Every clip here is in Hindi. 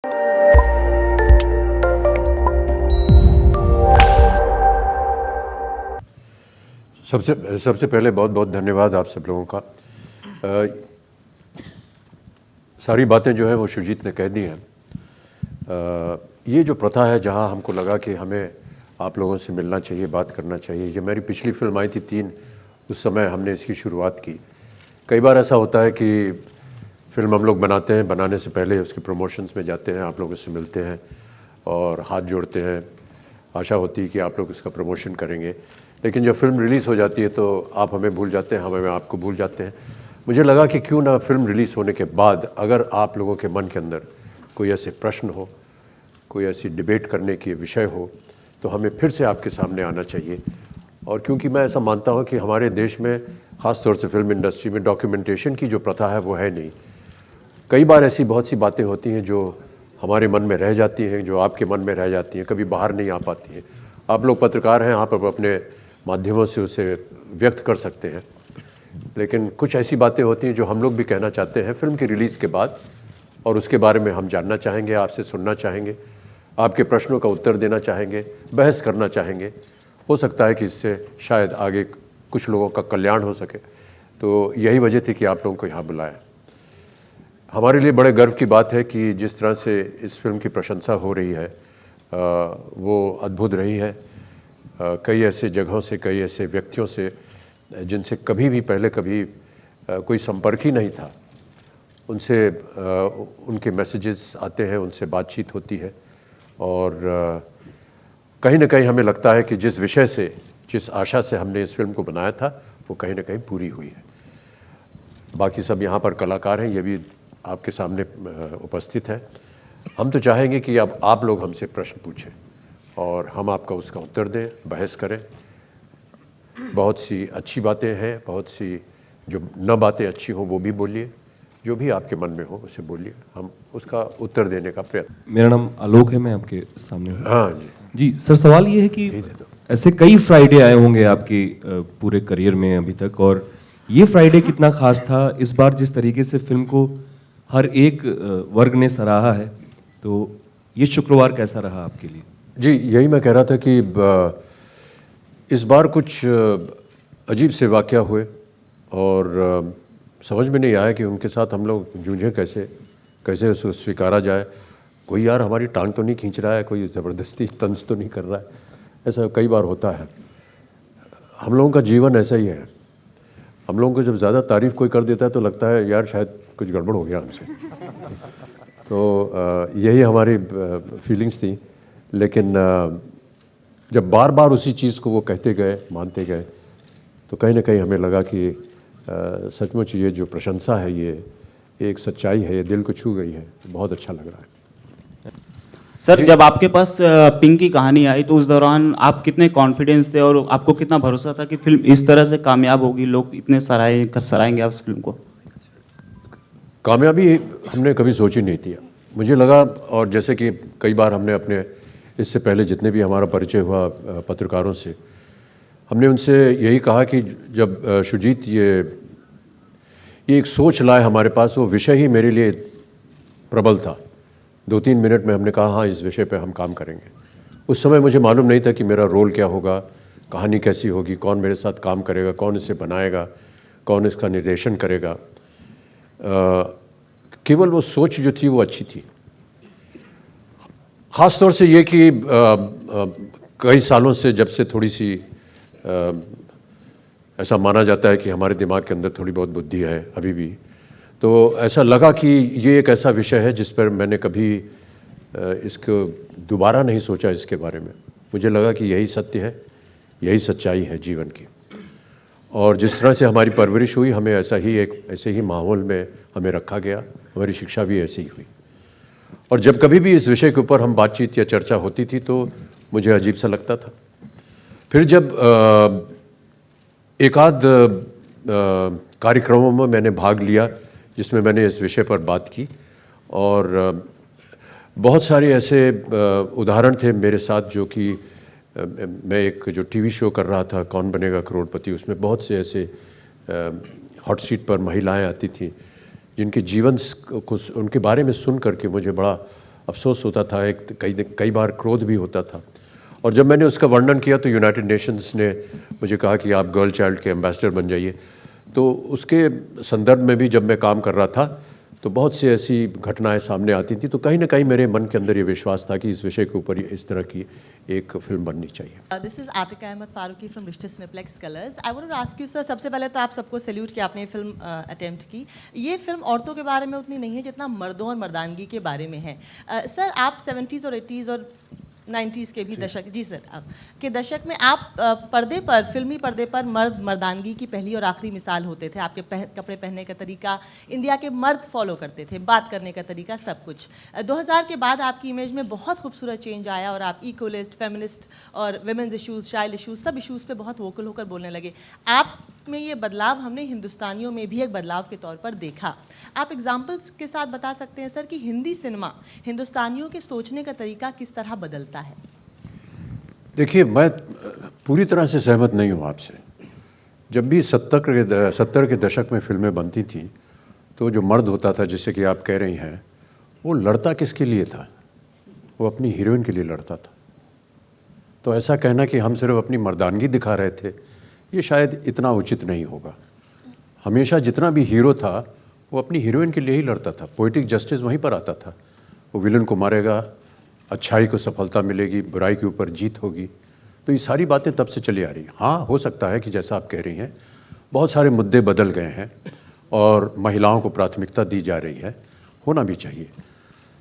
सबसे पहले बहुत बहुत धन्यवाद आप सब लोगों का। सारी बातें जो है वो शुरजीत ने कह दी हैं। ये जो प्रथा है, जहाँ हमको लगा कि हमें आप लोगों से मिलना चाहिए, बात करना चाहिए। ये मेरी पिछली फिल्म आई थी 3, उस समय हमने इसकी शुरुआत की। कई बार ऐसा होता है कि फिल्म हम लोग बनाते हैं, बनाने से पहले उसके प्रमोशंस में जाते हैं, आप लोगों से मिलते हैं और हाथ जोड़ते हैं। आशा होती है कि आप लोग इसका प्रमोशन करेंगे, लेकिन जब फिल्म रिलीज़ हो जाती है तो आप हमें भूल जाते हैं, हमें आपको भूल जाते हैं। मुझे लगा कि क्यों ना फिल्म रिलीज़ होने के बाद अगर आप लोगों के मन के अंदर कोई ऐसे प्रश्न हो, कोई ऐसी डिबेट करने की विषय हो, तो हमें फिर से आपके सामने आना चाहिए। और क्योंकि मैं ऐसा मानता हूँ कि हमारे देश में, ख़ास तौर से फिल्म इंडस्ट्री में, डॉक्यूमेंटेशन की जो प्रथा है वो है नहीं। कई बार ऐसी बहुत सी बातें होती हैं जो हमारे मन में रह जाती हैं, जो आपके मन में रह जाती हैं, कभी बाहर नहीं आ पाती हैं। आप लोग पत्रकार हैं, आप अपने माध्यमों से उसे व्यक्त कर सकते हैं, लेकिन कुछ ऐसी बातें होती हैं जो हम लोग भी कहना चाहते हैं फिल्म की रिलीज़ के बाद, और उसके बारे में हम जानना चाहेंगे, आपसे सुनना चाहेंगे, आपके प्रश्नों का उत्तर देना चाहेंगे, बहस करना चाहेंगे। हो सकता है कि इससे शायद आगे कुछ लोगों का कल्याण हो सके। तो यही वजह थी कि आप लोगों को यहाँ बुलाया। हमारे लिए बड़े गर्व की बात है कि जिस तरह से इस फिल्म की प्रशंसा हो रही है वो अद्भुत रही है। कई ऐसे जगहों से, कई ऐसे व्यक्तियों से जिनसे कभी भी पहले कभी कोई संपर्क ही नहीं था, उनसे उनके मैसेजेस आते हैं, उनसे बातचीत होती है। और कहीं ना कहीं हमें लगता है कि जिस विषय से, जिस आशा से हमने इस फिल्म को बनाया था, वो कहीं ना कहीं पूरी हुई है। बाकी सब यहाँ पर कलाकार हैं, ये भी आपके सामने उपस्थित है। हम तो चाहेंगे कि अब आप लोग हमसे प्रश्न पूछें और हम आपका उसका उत्तर दें, बहस करें। बहुत सी अच्छी बातें हैं, बहुत सी जो न बातें अच्छी हों वो भी बोलिए, जो भी आपके मन में हो उसे बोलिए, हम उसका उत्तर देने का प्रयत्न। मेरा नाम आलोक है, मैं आपके सामने हूँ। हाँ जी सर, सवाल ये है कि ऐसे कई फ्राइडे आए होंगे आपके पूरे करियर में अभी तक, और ये फ्राइडे कितना खास था इस बार? जिस तरीके से फिल्म को हर एक वर्ग ने सराहा है, तो ये शुक्रवार कैसा रहा आपके लिए? जी, यही मैं कह रहा था कि इस बार कुछ अजीब से वाक़या हुए और समझ में नहीं आया कि उनके साथ हम लोग जूझें कैसे, कैसे उसको स्वीकारा जाए। कोई यार हमारी टांग तो नहीं खींच रहा है, कोई ज़बरदस्ती तंज तो नहीं कर रहा है। ऐसा कई बार होता है। हम लोगों का जीवन ऐसा ही है। हम लोगों को जब ज़्यादा तारीफ़ कोई कर देता है तो लगता है यार शायद कुछ गड़बड़ हो गया हमसे। तो यही हमारी फीलिंग्स थी। लेकिन जब बार बार उसी चीज़ को वो कहते गए, मानते गए, तो कहीं ना कहीं हमें लगा कि सचमुच ये जो प्रशंसा है, ये एक सच्चाई है, ये दिल को छू गई है। बहुत अच्छा लग रहा है। सर, जब आपके पास पिंक की कहानी आई तो उस दौरान आप कितने कॉन्फिडेंस थे और आपको कितना भरोसा था कि फिल्म इस तरह से कामयाब होगी, लोग इतने सराहेंगे आप इस फिल्म को? कामयाबी हमने कभी सोची नहीं थी। मुझे लगा, और जैसे कि कई बार हमने अपने इससे पहले जितने भी हमारा परिचय हुआ पत्रकारों से, हमने उनसे यही कहा कि जब शुरजीत ये एक सोच लाए हमारे पास, वो विषय ही मेरे लिए प्रबल था। 2-3 मिनट में हमने कहा हाँ, इस विषय पे हम काम करेंगे। उस समय मुझे मालूम नहीं था कि मेरा रोल क्या होगा, कहानी कैसी होगी, कौन मेरे साथ काम करेगा, कौन इसे बनाएगा, कौन इसका निर्देशन करेगा। केवल वो सोच जो थी वो अच्छी थी। ख़ास तौर से ये कि कई सालों से, जब से थोड़ी सी ऐसा माना जाता है कि हमारे दिमाग के अंदर थोड़ी बहुत बुद्धि है अभी भी, तो ऐसा लगा कि ये एक ऐसा विषय है जिस पर मैंने कभी इसको दोबारा नहीं सोचा इसके बारे में। मुझे लगा कि यही सत्य है, यही सच्चाई है जीवन की। और जिस तरह से हमारी परवरिश हुई, हमें ऐसे ही माहौल में हमें रखा गया, हमारी शिक्षा भी ऐसी ही हुई। और जब कभी भी इस विषय के ऊपर हम बातचीत या चर्चा होती थी तो मुझे अजीब सा लगता था। फिर जब एक आध कार्यक्रमों में मैंने भाग लिया जिसमें मैंने इस विषय पर बात की, और बहुत सारे ऐसे उदाहरण थे मेरे साथ, जो कि मैं एक जो टीवी शो कर रहा था, कौन बनेगा करोड़पति, उसमें बहुत से ऐसे हॉट सीट पर महिलाएं आती थीं जिनके जीवन को, उनके बारे में सुन करके मुझे बड़ा अफसोस होता था, एक कई बार क्रोध भी होता था। और जब मैंने उसका वर्णन किया तो यूनाइटेड नेशंस ने मुझे कहा कि आप गर्ल चाइल्ड के एम्बेसडर बन जाइए। तो उसके संदर्भ में भी जब मैं काम कर रहा था तो बहुत सी ऐसी घटनाएं सामने आती थी, तो कहीं ना कहीं मेरे मन के अंदर ये विश्वास था कि इस विषय के ऊपर इस तरह की एक फिल्म बननी चाहिए। This is Atika Ahmad Farooqui from Rishtey Cineplex Colors. I want to ask you sir, सबसे पहले तो आप सबको सैल्यूट कि आपने ये फिल्म अटेम्प्ट की। ये फिल्म औरतों के बारे में उतनी नहीं है जितना मर्दों और मर्दानगी के बारे में है। सर आप 70s और 80s और 90s के भी दशक, जी सर, आप के दशक में आप पर्दे पर, फिल्मी पर्दे पर मर्द मर्दानगी की पहली और आखिरी मिसाल होते थे। आपके कपड़े पहनने का तरीका इंडिया के मर्द फॉलो करते थे, बात करने का तरीका, सब कुछ। 2000 के बाद आपकी इमेज में बहुत खूबसूरत चेंज आया और आप इक्वलिस्ट, फेमिनिस्ट और वुमेन्स इशूज़, चाइल्ड इशूज़, सब इशूज़ पे बहुत वोकल होकर बोलने लगे। आप में ये बदलाव हमने हिंदुस्तानियों में भी एक बदलाव के तौर पर देखा। आप एग्जाम्पल्स के साथ बता सकते हैं सर कि हिंदी सिनेमा हिंदुस्तानियों के सोचने का तरीका किस तरह बदलता है? देखिए, मैं पूरी तरह से सहमत नहीं हूँ आपसे। जब भी 70 के दशक में फिल्में बनती थी तो जो मर्द होता था, जिससे कि आप कह रही हैं, वो लड़ता किसके लिए था? वो अपनी हीरोइन के लिए लड़ता था। तो ऐसा कहना कि हम सिर्फ अपनी मर्दानगी दिखा रहे थे, ये शायद इतना उचित नहीं होगा। हमेशा जितना भी हीरो था वो अपनी हीरोइन के लिए ही लड़ता था। पोएटिक जस्टिस वहीं पर आता था। वो विलन को मारेगा, अच्छाई को सफलता मिलेगी, बुराई के ऊपर जीत होगी। तो ये सारी बातें तब से चली आ रही हैं। हाँ, हो सकता है कि जैसा आप कह रही हैं, बहुत सारे मुद्दे बदल गए हैं और महिलाओं को प्राथमिकता दी जा रही है, होना भी चाहिए।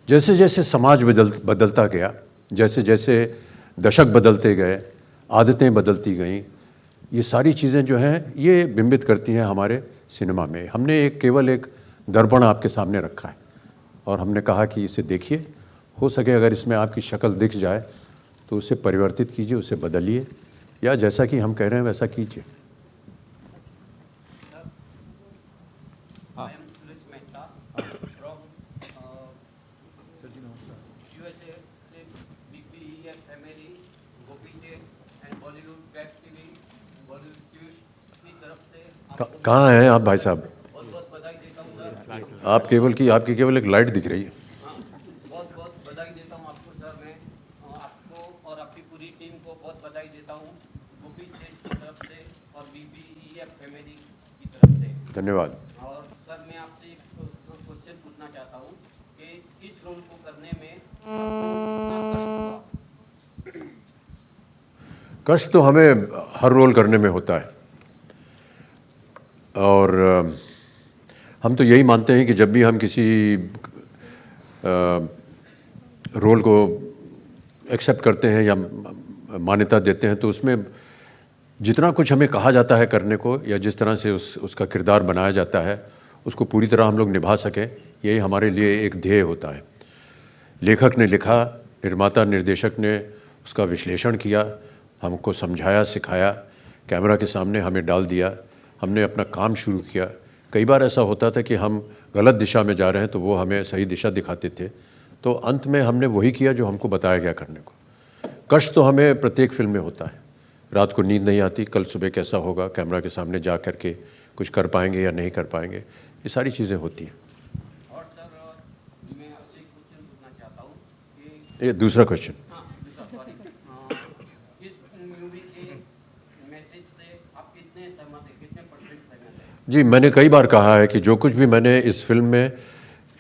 जैसे जैसे समाज बदलता गया, जैसे जैसे दशक बदलते गए, आदतें बदलती गईं, ये सारी चीज़ें जो हैं ये बिंबित करती हैं हमारे सिनेमा में। हमने केवल एक दर्पण आपके सामने रखा है और हमने कहा कि इसे देखिए, हो सके अगर इसमें आपकी शक्ल दिख जाए तो उसे परिवर्तित कीजिए, उसे बदलिए, या जैसा कि हम कह रहे हैं वैसा कीजिए। कहाँ हैं आप भाई साहब? आपकी केवल एक लाइट दिख रही है। बहुत बहुत बधाई देता हूँ आपको सर। मैं आपको और आपकी पूरी टीम को बहुत बधाई देता हूँ, गोपी सेठ की तरफ से और BBEF फैमिली की तरफ से। धन्यवाद। और सर मैं आपसे एक क्वेश्चन पूछना चाहता हूँ कि इस रोल को करने में आपको कितना कष्ट हुआ? कष्ट तो हमें हर रोल करने में होता है और हम तो यही मानते हैं कि जब भी हम किसी रोल को एक्सेप्ट करते हैं या मान्यता देते हैं तो उसमें जितना कुछ हमें कहा जाता है करने को या जिस तरह से उसका किरदार बनाया जाता है उसको पूरी तरह हम लोग निभा सकें, यही हमारे लिए एक ध्येय होता है। लेखक ने लिखा, निर्माता निर्देशक ने उसका विश्लेषण किया, हमको समझाया, सिखाया, कैमरा के सामने हमें डाल दिया, हमने अपना काम शुरू किया। कई बार ऐसा होता था कि हम गलत दिशा में जा रहे हैं तो वो हमें सही दिशा दिखाते थे, तो अंत में हमने वही किया जो हमको बताया गया करने को। कष्ट तो हमें प्रत्येक फिल्म में होता है। रात को नींद नहीं आती, कल सुबह कैसा होगा, कैमरा के सामने जा कर के कुछ कर पाएंगे या नहीं कर पाएंगे, ये सारी चीज़ें होती हैं। और सर मैं आपसे एक क्वेश्चन पूछना चाहता हूँ कि ये दूसरा क्वेश्चन। इस मूवी के मैसेज से आप कितने सहमत हैं, कितने % सहमत हैं? जी, मैंने कई बार कहा है कि जो कुछ भी मैंने इस फिल्म में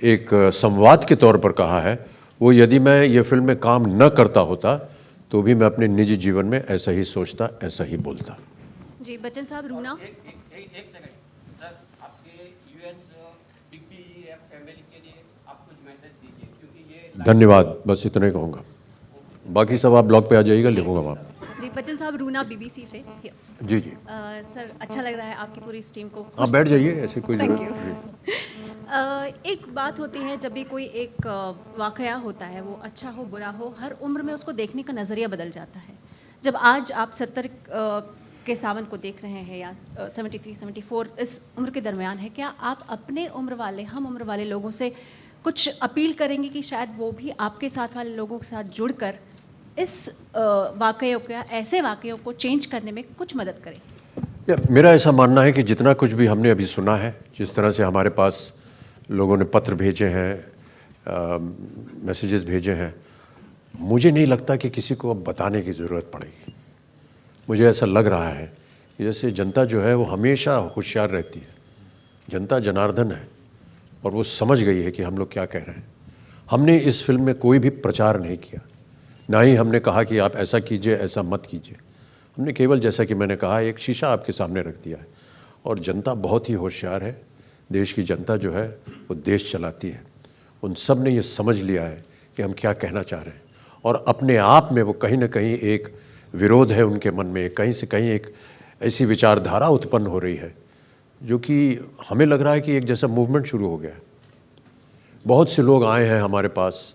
एक संवाद के तौर पर कहा है, वो यदि मैं ये फिल्म में काम न करता होता तो भी मैं अपने निजी जीवन में ऐसा ही सोचता, ऐसा ही बोलता। जी, बच्चन साहब, रूना। एक सेकंड सर, आपके US BBEF फैमिली के लिए आप कुछ मैसेज दीजिए, क्योंकि ये धन्यवाद, बस इतना ही कहूँगा। बाकी सब आप ब्लॉग पे आ जाइएगा, लिखूँगा वहाँ। जी, बच्चन साहब, रूना BBC से। जी जी, सर, अच्छा लग रहा है आपकी पूरी इस टीम को। आप बैठ जाइए, ऐसी कोई Thank जरूरत you. नहीं। एक बात होती है, जब भी कोई एक वाकया होता है, वो अच्छा हो बुरा हो, हर उम्र में उसको देखने का नज़रिया बदल जाता है। जब आज आप 70 के सावन को देख रहे हैं या 73, 74 इस उम्र के दरमियान है, क्या आप अपने उम्र वाले, हम उम्र वाले लोगों से कुछ अपील करेंगे कि शायद वो भी आपके साथ वाले लोगों के साथ जुड़कर इस वाकयों को, ऐसे वाकयों को चेंज करने में कुछ मदद करें? मेरा ऐसा मानना है कि जितना कुछ भी हमने अभी सुना है, जिस तरह से हमारे पास लोगों ने पत्र भेजे हैं, मैसेजेस भेजे हैं, मुझे नहीं लगता कि किसी को अब बताने की ज़रूरत पड़ेगी। मुझे ऐसा लग रहा है कि जैसे जनता जो है वो हमेशा होशियार रहती है, जनता जनार्दन है और वो समझ गई है कि हम लोग क्या कह रहे हैं। हमने इस फिल्म में कोई भी प्रचार नहीं किया, ना ही हमने कहा कि आप ऐसा कीजिए ऐसा मत कीजिए। हमने केवल, जैसा कि मैंने कहा, एक शीशा आपके सामने रख दिया है और जनता बहुत ही होशियार है। देश की जनता जो है वो देश चलाती है। उन सब ने ये समझ लिया है कि हम क्या कहना चाह रहे हैं और अपने आप में वो कहीं ना कहीं एक विरोध है उनके मन में, कहीं से कहीं एक ऐसी विचारधारा उत्पन्न हो रही है जो कि हमें लग रहा है कि एक जैसा मूवमेंट शुरू हो गया है। बहुत से लोग आए हैं हमारे पास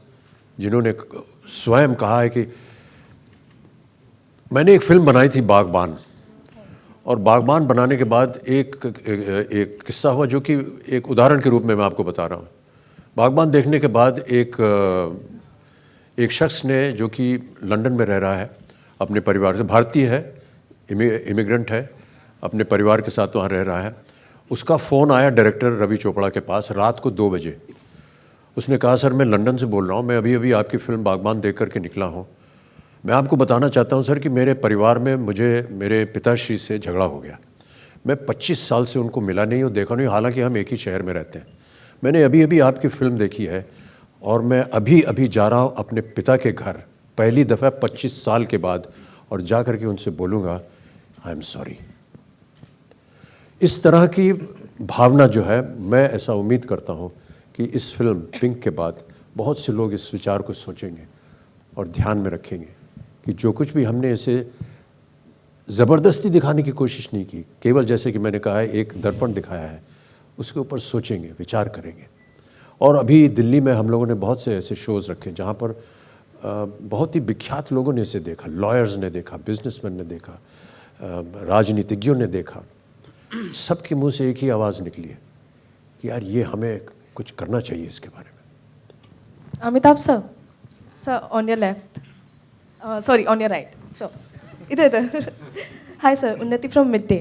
जिन्होंने स्वयं कहा है कि मैंने एक फिल्म बनाई थी बागबान, और बागबान बनाने के बाद एक किस्सा हुआ जो कि एक उदाहरण के रूप में मैं आपको बता रहा हूँ। बागबान देखने के बाद एक शख्स ने, जो कि लंदन में रह रहा है अपने परिवार से, भारतीय है, इमिग्रेंट है, अपने परिवार के साथ वहाँ रह रहा है, उसका फ़ोन आया डायरेक्टर रवि चोपड़ा के पास रात को 2 बजे। उसने कहा, सर मैं लंदन से बोल रहा हूँ, मैं अभी अभी आपकी फ़िल्म बागबान देख करके निकला हूँ। मैं आपको बताना चाहता हूँ सर कि मेरे परिवार में मेरे पिताश्री से झगड़ा हो गया। मैं 25 साल से उनको मिला नहीं और देखा नहीं, हालांकि हम एक ही शहर में रहते हैं। मैंने अभी अभी आपकी फ़िल्म देखी है और मैं अभी अभी जा रहा हूँ अपने पिता के घर, पहली दफ़ा 25 साल के बाद, और जा कर के उनसे बोलूँगा आई एम सॉरी। इस तरह की भावना जो है, मैं ऐसा उम्मीद करता हूँ कि इस फिल्म पिंक के बाद बहुत से लोग इस विचार को सोचेंगे और ध्यान में रखेंगे कि जो कुछ भी हमने इसे ज़बरदस्ती दिखाने की कोशिश नहीं की, केवल जैसे कि मैंने कहा है एक दर्पण दिखाया है, उसके ऊपर सोचेंगे, विचार करेंगे। और अभी दिल्ली में हम लोगों ने बहुत से ऐसे शोज़ रखे जहाँ पर बहुत ही विख्यात लोगों ने इसे देखा, लॉयर्स ने देखा, बिजनेसमैन ने देखा, राजनीतिज्ञों ने देखा। सबके मुंह से एक ही आवाज़ निकली है कि यार ये हमें कुछ करना चाहिए इसके बारे में। Amitabh sir, sir on your left, sorry on your right, so इधर इधर। Hi sir, Unnati from Mid Day.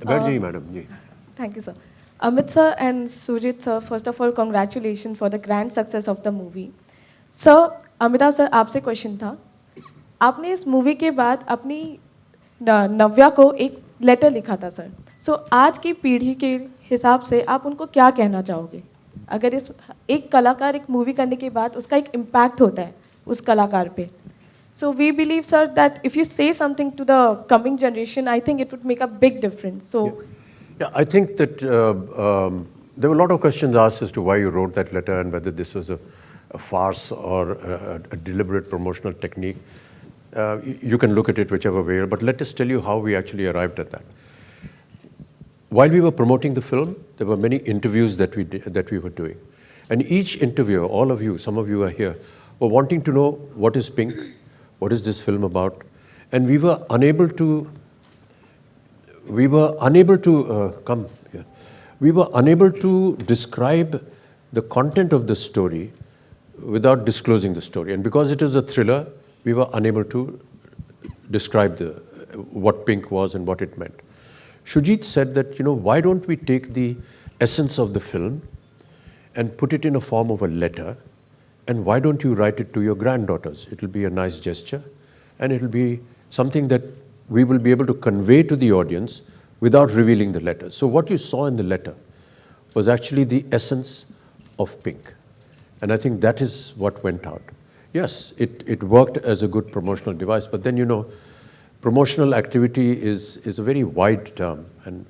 बैठ जाइए madam ji. Thank you, sir. Amit sir and Sujit sir, first of all, congratulations for the grand success of the movie. Sir, Amitabh sir, आपसे क्वेश्चन था। आपने इस मूवी के बाद अपनी नव्या को एक लेटर लिखा था सर। सो आज की पीढ़ी के हिसाब से आप उनको क्या कहना चाहोगे? अगर इस एक कलाकार एक मूवी करने के बाद उसका एक इम्पैक्ट होता है उस कलाकार पे। So we believe, sir, that if you say something to the coming generation, I think it would make a big difference. So. Yeah, I think that there were a lot of questions asked as to why you wrote that letter and whether this was a farce or a deliberate promotional technique. You can look at it whichever way, but let us tell you how we actually arrived at that. While we were promoting the film, there were many interviews that we were doing. And each interviewer, all of you, some of you are here, were wanting to know what is Pink, what is this film about, and we were unable to come here. We were unable to describe the content of the story without disclosing the story. And because it is a thriller, we were unable to describe what Pink was and what it meant. Shujit said that, why don't we take the essence of the film and put it in a form of a letter, and why don't you write it to your granddaughters? It will be a nice gesture, and it will be something that we will be able to convey to the audience without revealing the letter. So what you saw in the letter was actually the essence of Pink. And I think that is what went out. Yes, it worked as a good promotional device, but then, promotional activity is a very wide term, and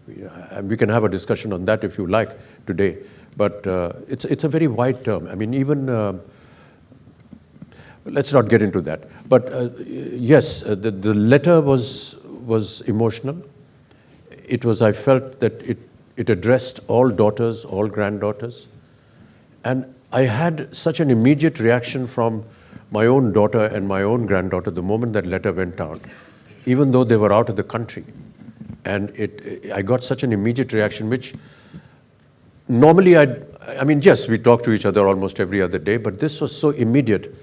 we can have a discussion on that if you like today, but it's a very wide term. I mean, even, let's not get into that. But yes, the letter was emotional. I felt that it addressed all daughters, all granddaughters. And I had such an immediate reaction from my own daughter and my own granddaughter the moment that letter went out, even though they were out of the country. And I got such an immediate reaction, which normally yes, we talk to each other almost every other day, but this was so immediate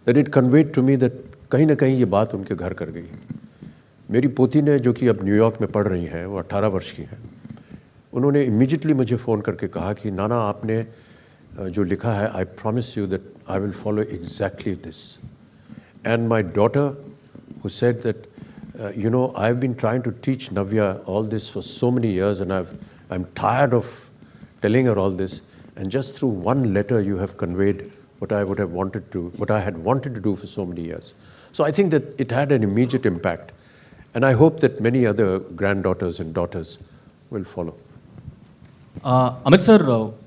that it conveyed to me that कहीं ना कहीं ये बात उनके घर कर गई। मेरी पोती ने, जो कि अब न्यूयॉर्क में पढ़ रही हैं, वो 18 वर्ष की हैं, उन्होंने इमीडिएटली मुझे फ़ोन करके कहा कि नाना, आपने जो लिखा है, I promise you that I will follow exactly this. And my daughter, who said that, you know, I've been trying to teach Navya all this for so many years, and I'm tired of telling her all this, and just through one letter you have conveyed what I had wanted to do for so many years. So I think that it had an immediate impact, and I hope that many other granddaughters and daughters will follow. Amit sir,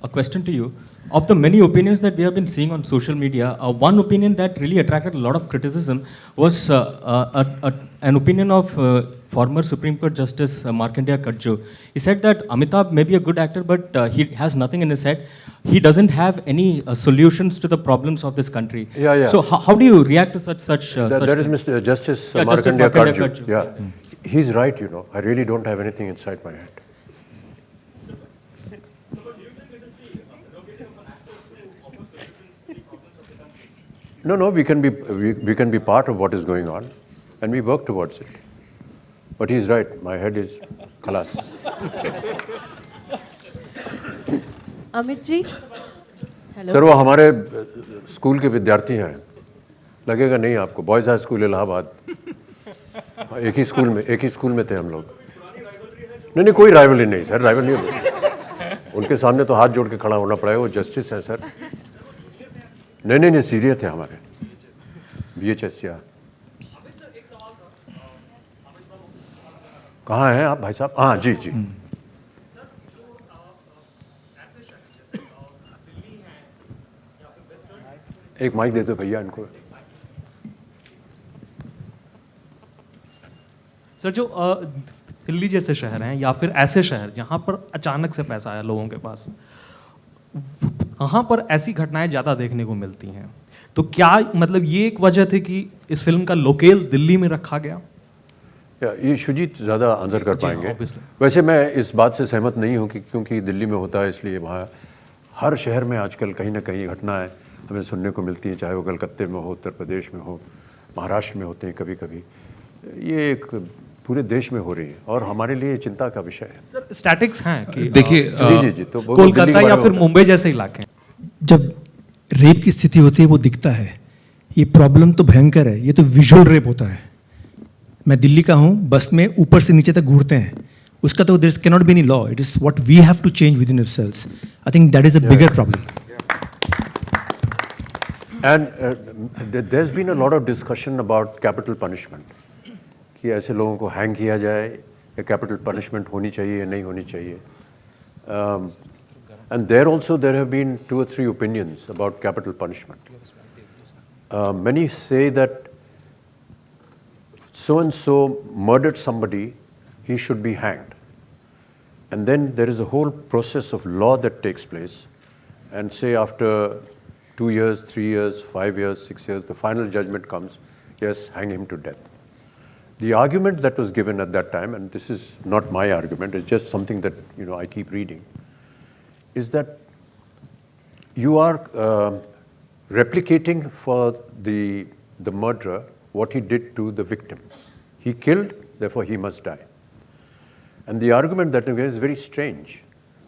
a question to you. Of the many opinions that we have been seeing on social media, one opinion that really attracted a lot of criticism was an opinion of former Supreme Court Justice Markandeya Katju. He said that Amitabh may be a good actor, but he has nothing in his head. He doesn't have any solutions to the problems of this country. Yeah. So how do you react to such? That is Mr. Justice Yeah, Justice Markandeya Markandeya Katju. Katju. Yeah, he's right. You know, I really don't have anything inside my head. No, we can be part of what is going on, and we work towards it. But he's right. My head is khalas. Amit ji sir, वो हमारे स्कूल के विद्यार्थी हैं. लगेगा नहीं आपको. Boys high school Allahabad. एक ही स्कूल में थे हम लोग. नहीं, कोई राइवलरी नहीं सर. राइवलरी नहीं. उनके सामने तो हाथ जोड़ के खड़ा होना पड़ेगा. वो जस्टिस हैं सर. नहीं, सीरियस थे हमारे. BHS या कहाँ हैं आप भाई साहब? हाँ जी. एक माइक दे दो भैया इनको. सर, जो दिल्ली जैसे शहर हैं या फिर ऐसे शहर जहाँ पर अचानक से पैसा आया लोगों के पास, वहाँ पर ऐसी घटनाएं ज़्यादा देखने को मिलती हैं. तो क्या मतलब ये एक वजह थी कि इस फिल्म का लोकेल दिल्ली में रखा गया? ये शुजीत ज़्यादा आंसर कर पाएंगे. obviously. वैसे मैं इस बात से सहमत नहीं हूँ कि क्योंकि दिल्ली में होता है इसलिए वहाँ हर शहर में आजकल कहीं ना कहीं घटनाएं हमें सुनने को मिलती हैं, चाहे वो कलकत्ते में हो, उत्तर प्रदेश में हो, महाराष्ट्र में होते हैं कभी कभी. ये एक पूरे देश में हो रही है और हमारे लिए चिंता का विषय है. सर, स्टैटिक्स हैं कि देखिए जी तो वो दिल्ली के कोलकाता बारे या में फिर होता है. मुंबई जैसे इलाके. जब रेप की स्थिति होती है वो दिखता है. ये प्रॉब्लम तो भयंकर है. ये तो विजुअल रेप होता है. मैं दिल्ली का हूँ, बस में ऊपर से नीचे तक घूरते हैं. उसका तो there can not be any law. It is what we have to change within ourselves. I think that is a bigger problem. And there's been a lot of discussion about capital punishment. कि ऐसे लोगों को हैंग किया जाए या कैपिटल पनिशमेंट होनी चाहिए या नहीं होनी चाहिए. And there have been 2 or 3 opinions about capital punishment. Many say that so and so murdered somebody, he should be hanged. And then there is a whole process of law that takes place, and say after 2 years, 3 years, 5 years, 6 years, the final judgment comes, yes, hang him to death. The argument that was given at that time, and this is not my argument, it's just something that I keep reading, is that you are replicating for the murderer what he did to the victim. He killed, therefore he must die. And the argument that is very strange.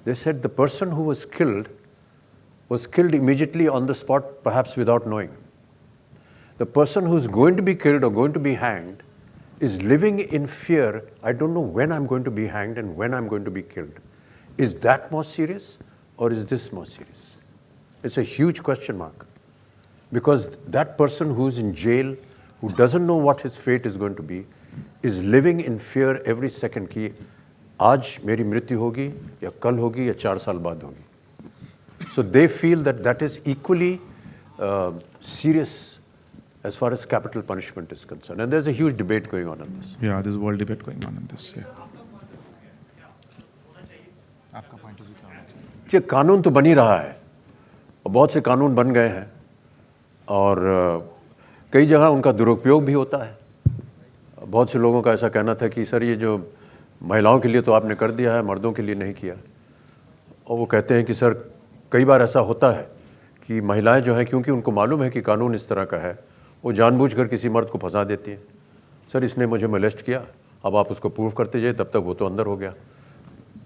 They said the person who was killed immediately on the spot, perhaps without knowing. The person who's going to be killed or going to be hanged is living in fear. I don't know when I'm going to be hanged and when I'm going to be killed. Is that more serious or is this more serious? It's a huge question mark. Because that person who's in jail, who doesn't know what his fate is going to be, is living in fear every second कि आज मेरी मृत्यु होगी या कल होगी या 4 साल बाद होगी. So they feel that is equally serious as far as capital punishment is concerned. And there's a huge debate going on this. Yeah, there's a world debate going on in this. Yeah. आपका point of view क्या है? ये कानून तो बन ही रहा है और बहुत से कानून बन गए हैं और कई जगह उनका दुरुपयोग भी होता है. बहुत से लोगों का ऐसा कहना था कि सर ये जो महिलाओं के लिए तो आपने कर दिया है, मर्दों के लिए नहीं किया. और वो कहते हैं कि सर कई बार ऐसा होता है कि महिलाएं जो हैं क्योंकि उनको मालूम है कि कानून इस तरह का है, वो जानबूझकर किसी मर्द को फंसा देती हैं. सर इसने मुझे मोलेस्ट किया, अब आप उसको प्रूव करते जाइए, तब तक वो तो अंदर हो गया.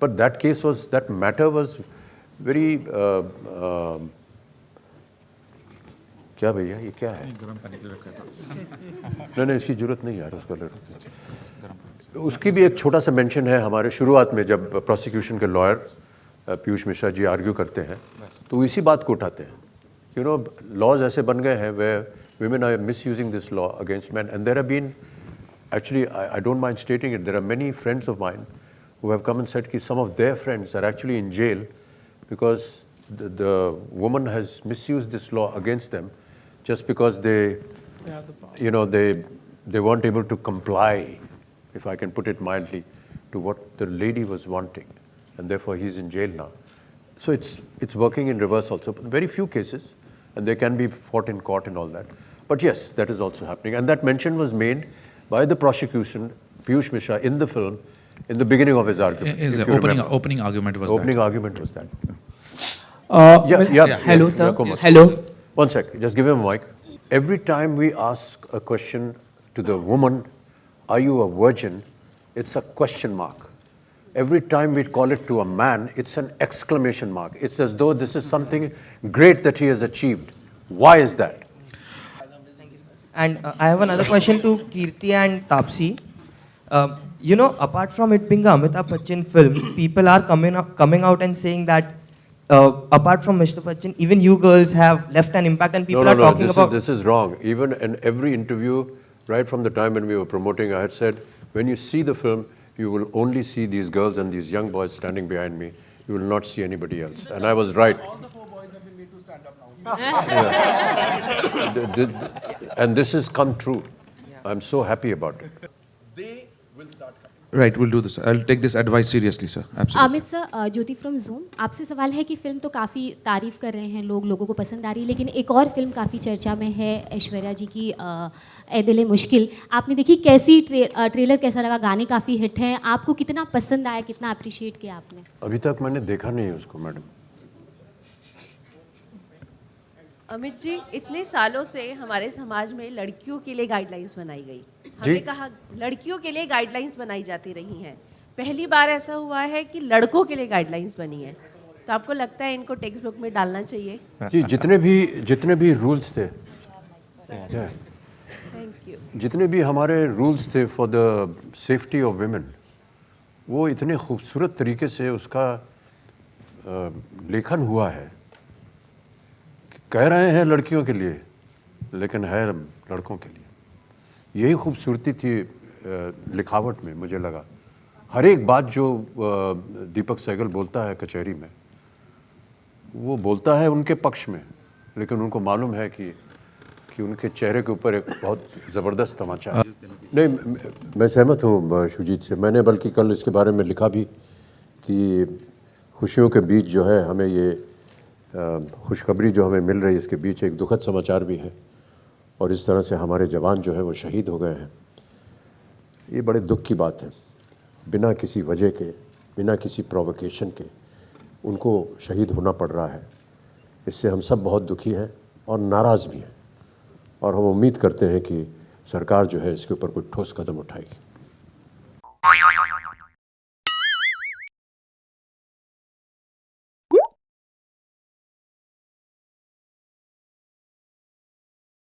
But that matter was very क्या भैया ये क्या है? गर्म करने के लिए रखा था। नहीं नहीं इसकी ज़रूरत नहीं यार उसका। उसकी भी एक छोटा सा मेंशन है हमारे शुरुआत में, जब प्रोसिक्यूशन के लॉयर पीयूष मिश्रा जी आर्ग्यू करते हैं तो इसी बात को उठाते हैं। यू नो लॉज ऐसे बन गए हैं वे women are misusing this law against men, and there have been actually I don't mind stating it, there are many friends of mine who have come and said that some of their friends are actually in jail because the woman has misused this law against them just because they you know they weren't able to comply, if I can put it mildly, to what the lady was wanting, and therefore he's in jail now. So it's working in reverse also. Very few cases, and they can be fought in court and all that. But yes, that is also happening. And that mention was made by the prosecution, Piyush Mishra, in the film, in the beginning of his argument. His if you remember. opening argument was Opening that. argument was that. Hello, sir. Kumar. Hello. One sec, just give him a mic. Every time we ask a question to the woman, are you a virgin? It's a question mark. Every time we call it to a man, it's an exclamation mark. It's as though this is something great that he has achieved. Why is that? And I have another question to Kirti and Tapsi. You know, apart from it being a Amitabh Bachchan film, people are coming out and saying that apart from Mr. Bachchan, even you girls have left an impact, and people are talking about. This is wrong. Even in every interview, right from the time when we were promoting, I had said, when you see the film, you will only see these girls and these young boys standing behind me. You will not see anybody else. And I was right. All the 4 boys have been made to stand up now. And this has come true. I'm so happy about it. They will start coming. Right, we'll do this. I'll take this advice seriously, sir. Absolutely. Amit sir, Jyoti from zoom, आपसे सवाल है कि फिल्म तो काफ़ी तारीफ कर रहे हैं लोग, लोगों को पसंद आ रही है, लेकिन एक और फिल्म काफ़ी चर्चा में है ऐश्वर्या जी की ए दिल मुश्किल। आपने देखी कैसी? ट्रेलर कैसा लगा? गाने काफ़ी हिट हैं, आपको कितना पसंद आया, कितना अप्रिशिएट किया आपने? अभी तक मैंने देखा नहीं है उसको मैडम। अमित जी, इतने सालों से हमारे समाज में लड़कियों के लिए गाइडलाइंस बनाई गई, जी? हमें कहा लड़कियों के लिए गाइडलाइंस बनाई जाती रही हैं, पहली बार ऐसा हुआ है कि लड़कों के लिए गाइडलाइंस बनी है, तो आपको लगता है इनको टेक्स्ट बुक में डालना चाहिए? जी, जितने भी रूल्स थे, थैंक यू, जितने भी हमारे रूल्स थे for the safety of women, वो इतने खूबसूरत तरीके से उसका लेखन हुआ है। कह रहे हैं लड़कियों के लिए, लेकिन है लड़कों के लिए। यही खूबसूरती थी लिखावट में, मुझे लगा। हर एक बात जो दीपक सहगल बोलता है कचहरी में, वो बोलता है उनके पक्ष में, लेकिन उनको मालूम है कि उनके चेहरे के ऊपर एक बहुत ज़बरदस्त तमाचा है। नहीं, मैं सहमत हूँ शुजीत से। मैंने बल्कि कल इसके बारे में लिखा भी कि खुशियों के बीच जो है हमें ये खुशखबरी जो हमें मिल रही है, इसके बीच एक दुखद समाचार भी है, और इस तरह से हमारे जवान जो है वो शहीद हो गए हैं। ये बड़े दुख की बात है, बिना किसी वजह के, बिना किसी प्रोवोकेशन के उनको शहीद होना पड़ रहा है। इससे हम सब बहुत दुखी हैं और नाराज़ भी हैं, और हम उम्मीद करते हैं कि सरकार जो है इसके ऊपर कोई ठोस कदम उठाएगी।